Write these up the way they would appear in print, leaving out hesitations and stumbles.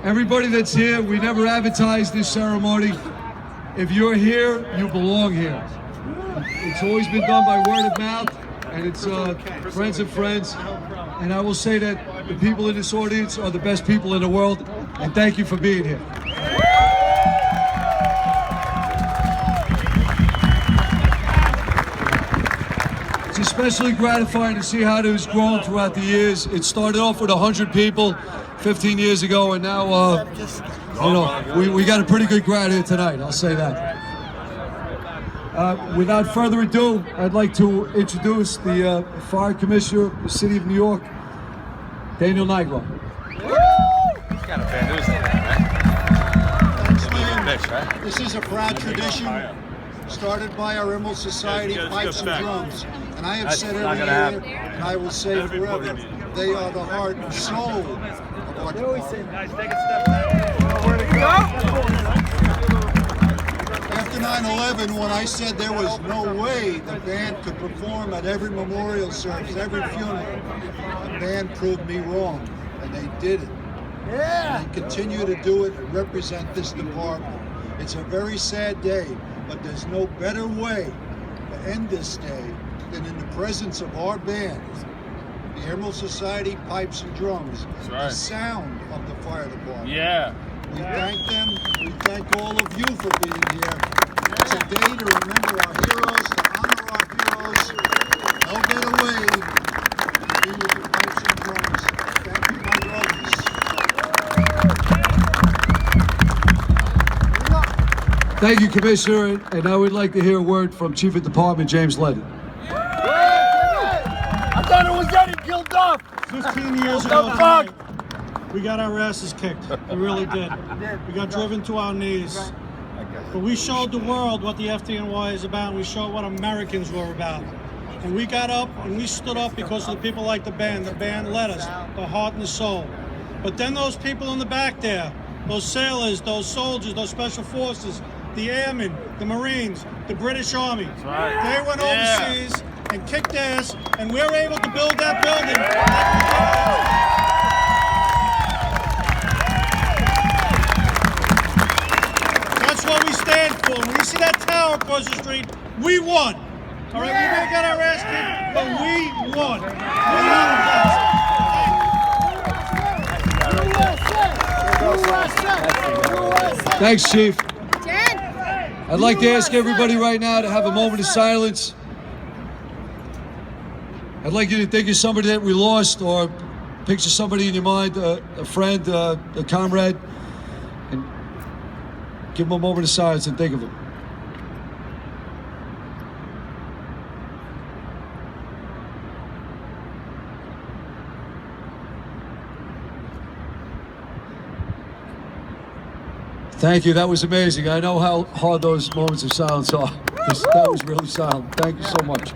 Everybody that's here, we never advertised this ceremony. If you're here, you belong here. It's always been done by word of mouth, and it's friends of friends. And I will say that the people in this audience are the best people in the world, and thank you for being here. It's especially gratifying to see how it has grown throughout the years. It started off with 100 people 15 years ago, and now, we got a pretty good crowd here tonight, I'll say that. Without further ado, I'd like to introduce the Fire Commissioner of the City of New York, Daniel Nigro. He's got a bad news today, right? Thanks, man. This is a proud tradition started by our Emerald Society Pipes and Drums. And I have said every year, and I will say forever, they are the heart and soul of our department. Guys, take a step back. After 9/11, when I said there was no way the band could perform at every memorial service, every funeral, the band proved me wrong, and they did it. Yeah. And they continue to do it and represent this department. It's a very sad day, but there's no better way to end this day than in the presence of our band, the Emerald Society Pipes and Drums, the sound of the fire department. Yeah. We thank them. We thank all of you for being here. It's a day to remember our heroes, to honor our heroes. No better way to be with the pipes and drums. Thank you, my brothers. Thank you, Commissioner, and I would like to hear a word from Chief of Department James Ledden. I thought it was getting killed off. 15 years ago tonight, we got our asses kicked. We really did. We got driven to our knees. But we showed the world what the FDNY is about, and we showed what Americans were about. And we got up and we stood up because of the people like the band. The band led us, the heart and the soul. But then those people in the back there, those sailors, those soldiers, those special forces, the airmen, the Marines, the British Army, they went overseas and kicked ass, and we were able to build that building. That's what we stand for. When you see that tower across the street, we won. All right, we may have got our ass kicked, but we won. Thanks, Chief. I'd like to ask everybody right now to have a moment of silence. I'd like you to think of somebody that we lost, or picture somebody in your mind, a friend, a comrade, and give them a moment of silence and think of them. Thank you, that was amazing. I know how hard those moments of silence are. That was really silent. Thank you so much.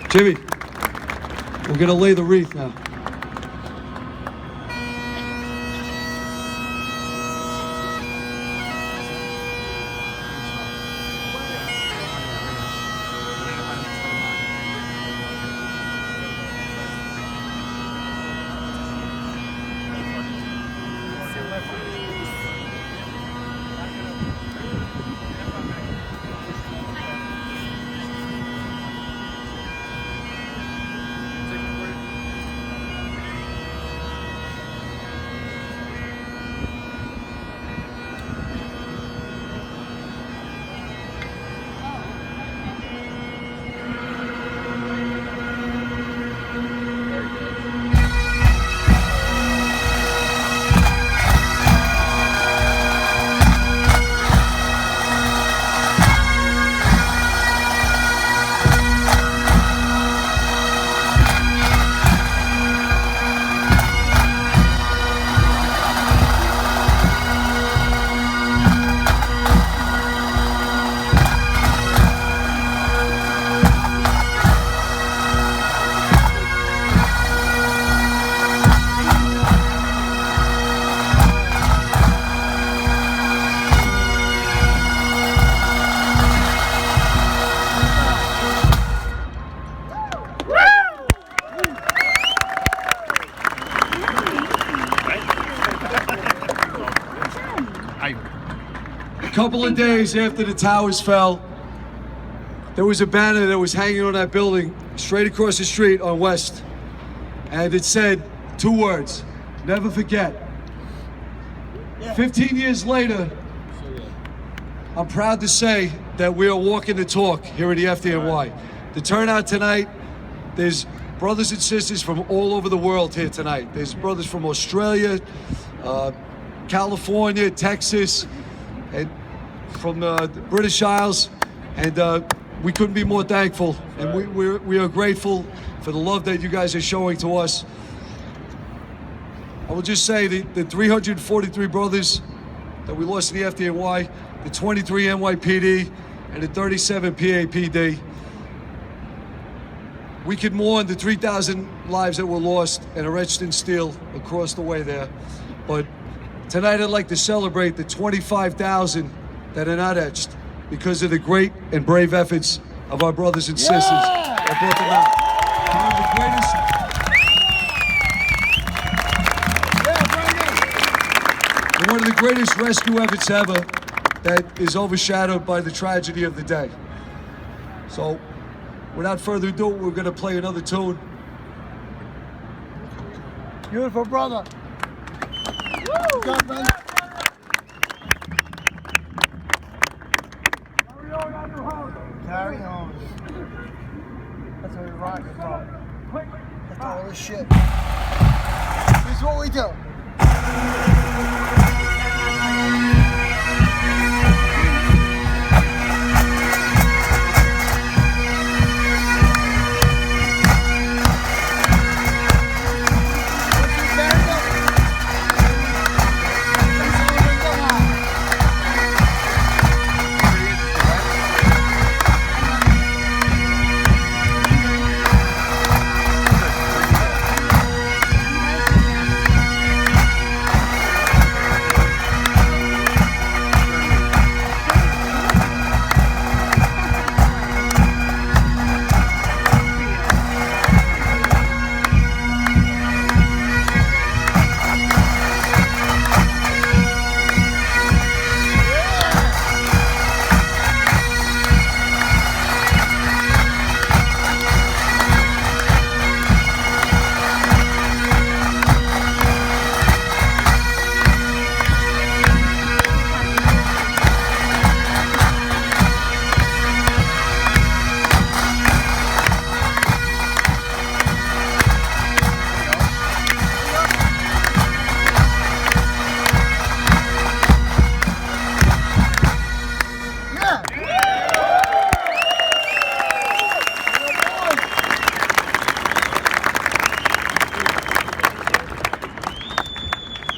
Jimmy, we're gonna lay the wreath now. A couple of days after the towers fell, there was a banner that was hanging on that building straight across the street on West. And it said 2 words, never forget. 15 years later, I'm proud to say that we are walking the talk here at the FDNY. The turnout tonight, there's brothers and sisters from all over the world here tonight. There's brothers from Australia, California, Texas, and from the British Isles, and we couldn't be more thankful, and we are grateful for the love that you guys are showing to us. I will just say the 343 brothers that we lost in the FDNY, the 23 NYPD, and the 37 PAPD, we could mourn the 3,000 lives that were lost and are etched in steel across the way there. But tonight I'd like to celebrate the 25,000 that are not etched because of the great and brave efforts of our brothers and sisters that brought them out. One of the greatest rescue efforts ever that is overshadowed by the tragedy of the day. So, without further ado, we're going to play another tune. Beautiful brother. God, man. Carry on. That's what we rock and roll. That's all this shit. This is what we do.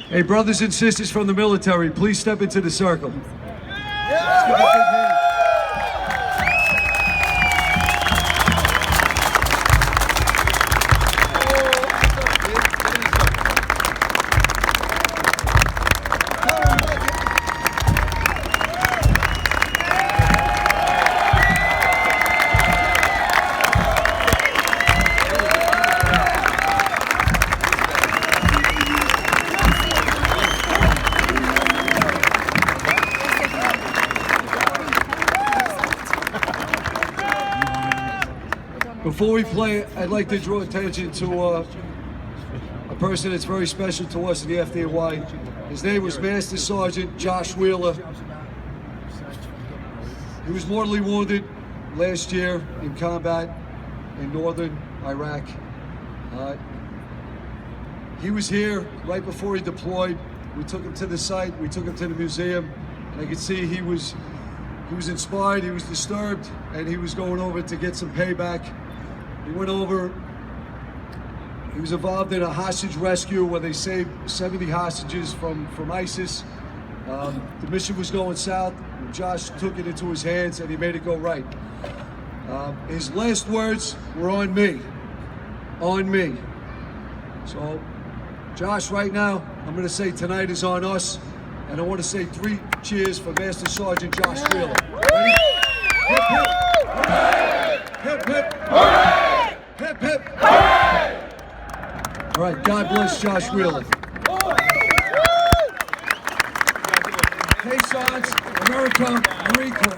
Hey, brothers and sisters from the military, please step into the circle. Let's give a big hand. Before we play, I'd like to draw attention to a person that's very special to us in the FDNY. His name was Master Sergeant Josh Wheeler. He was mortally wounded last year in combat in northern Iraq. He was here right before he deployed. We took him to the site, we took him to the museum, and I could see he was inspired, he was disturbed, and he was going over to get some payback. He went over, he was involved in a hostage rescue where they saved 70 hostages from ISIS. The mission was going south, and Josh took it into his hands and he made it go right. His last words were on me. So, Josh, right now, I'm gonna say tonight is on us, and I wanna say 3 cheers for Master Sergeant Josh Wheeler. Ready? Hip, hip. Hooray! Hip, hip. Hooray! Hip, hip. Hooray! All right, God bless Josh Wheeler. Caissons, America, Marine Corps.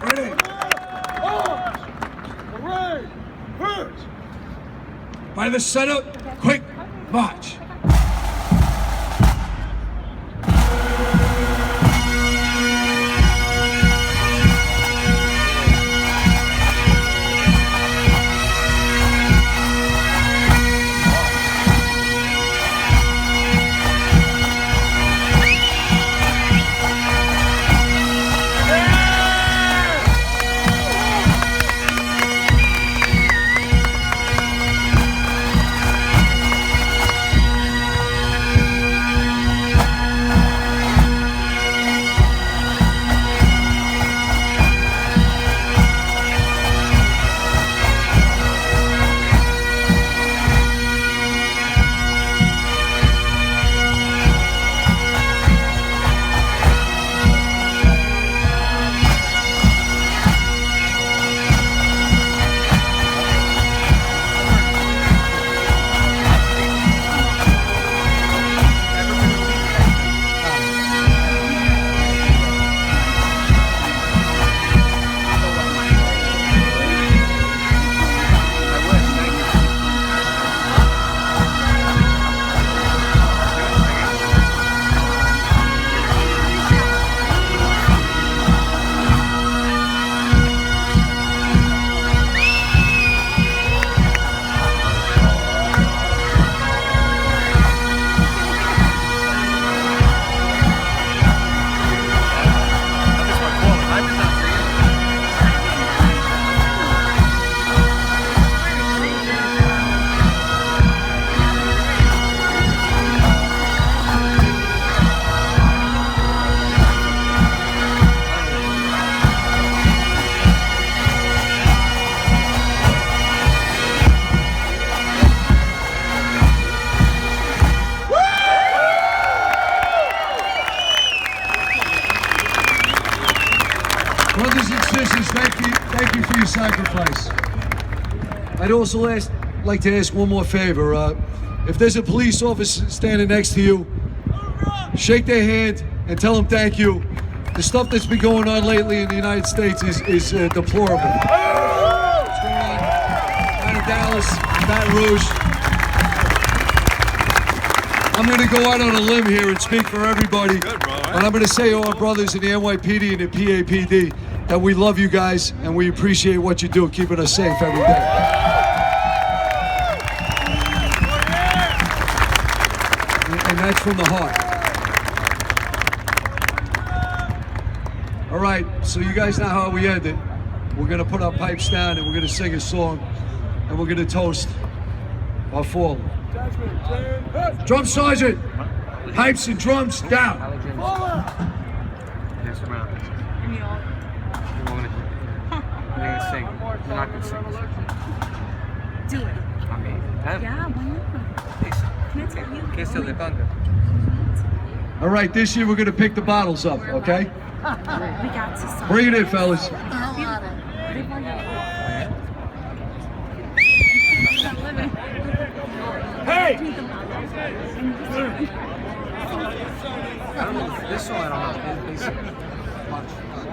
Ready? By the center, quick march. Brothers and sisters, thank you for your sacrifice. I'd also like to ask one more favor. If there's a police officer standing next to you, shake their hand and tell them thank you. The stuff that's been going on lately in the United States is deplorable. What's going on out of Dallas, Baton Rouge. I'm going to go out on a limb here and speak for everybody. And I'm going to say to our brothers in the NYPD and the PAPD that we love you guys and we appreciate what you do, keeping us safe every day. And that's from the heart. All right, so you guys know how we end it. We're going to put our pipes down and we're going to sing a song and we're going to toast our fallen. Drum sergeant, pipes and drums down. Pass around. You're gonna sing. You're not gonna sing. Do it. I mean, Yeah, why not? que se le ponga. All right, this year we're going to pick the bottles up, okay? We got to stop. Bring it in, fellas. Hey! I don't know. This song, I don't know. It's basic. Watch.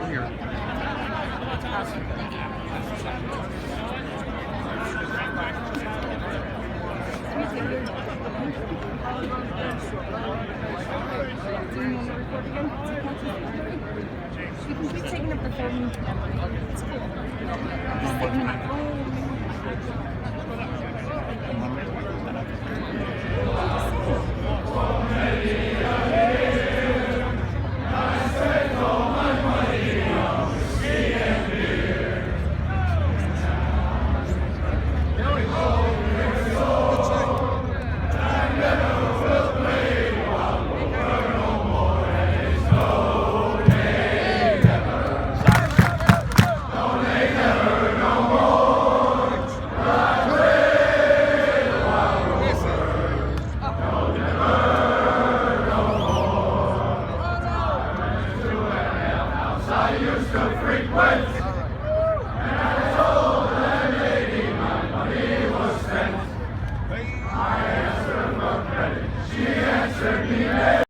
Here. You can keep taking up the phone. It's cool. Just taking my phone. Frequency.